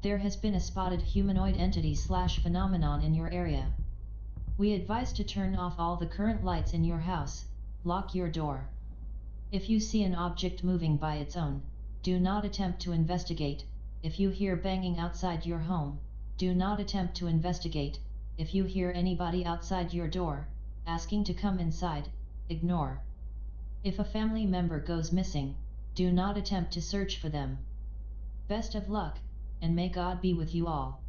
There has been a spotted humanoid entity/phenomenon in your area. We advise to turn off all the current lights in your house, lock your door. If you see an object moving by its own, do not attempt to investigate. If you hear banging outside your home, do not attempt to investigate. If you hear anybody outside your door, asking to come inside, ignore. If a family member goes missing, do not attempt to search for them. Best of luck, and may God be with you all.